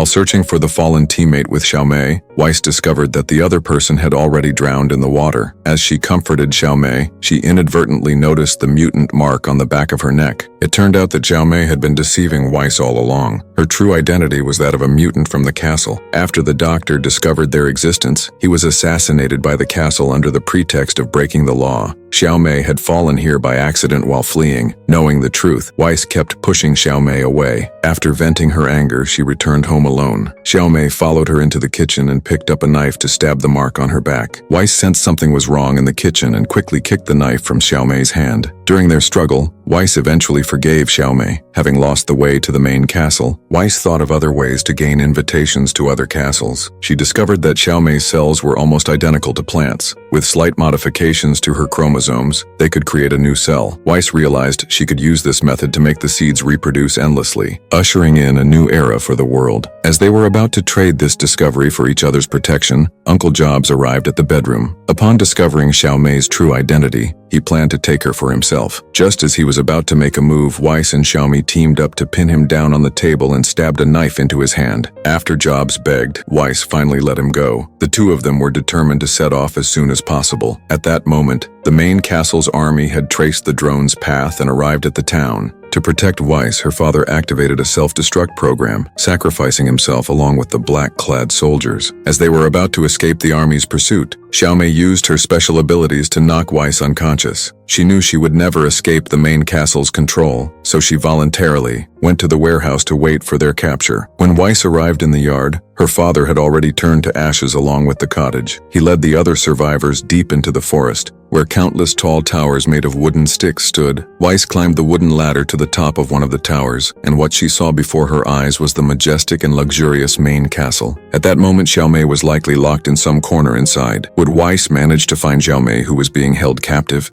While searching for the fallen teammate with Xiaomei, Weiss discovered that the other person had already drowned in the water. As she comforted Xiaomei, she inadvertently noticed the mutant mark on the back of her neck. It turned out that Xiaomei had been deceiving Weiss all along. Her true identity was that of a mutant from the castle. After the doctor discovered their existence, he was assassinated by the castle under the pretext of breaking the law. Xiaomei had fallen here by accident while fleeing. Knowing the truth, Weiss kept pushing Xiaomei away. After venting her anger, she returned home alone. Xiaomei followed her into the kitchen and picked up a knife to stab the mark on her back. Weiss sensed something was wrong in the kitchen and quickly kicked the knife from Xiaomei's hand. During their struggle, Weiss eventually forgave Xiaomei. Having lost the way to the main castle, Weiss thought of other ways to gain invitations to other castles. She discovered that Xiaomei's cells were almost identical to plants. With slight modifications to her chromosomes, they could create a new cell. Weiss realized she could use this method to make the seeds reproduce endlessly, ushering in a new era for the world. As they were about to trade this discovery for each other's protection, Uncle Jobs arrived at the bedroom. Upon discovering Xiaomei's true identity, he planned to take her for himself. Just as he was about to make a move, Weiss and Xiaomei teamed up to pin him down on the table and stabbed a knife into his hand. After Jobs begged, Weiss finally let him go. The two of them were determined to set off as soon as possible. At that moment, the main castle's army had traced the drone's path and arrived at the town. To protect Weiss, her father activated a self-destruct program, sacrificing himself along with the black-clad soldiers. As they were about to escape the army's pursuit, Xiaomei used her special abilities to knock Weiss unconscious. She knew she would never escape the main castle's control, so she voluntarily went to the warehouse to wait for their capture. When Weiss arrived in the yard, her father had already turned to ashes along with the cottage. He led the other survivors deep into the forest, where countless tall towers made of wooden sticks stood. Weiss climbed the wooden ladder to the top of one of the towers, and what she saw before her eyes was the majestic and luxurious main castle. At that moment, Xiaomei was likely locked in some corner inside. Would Weiss manage to find Xiaomei, who was being held captive?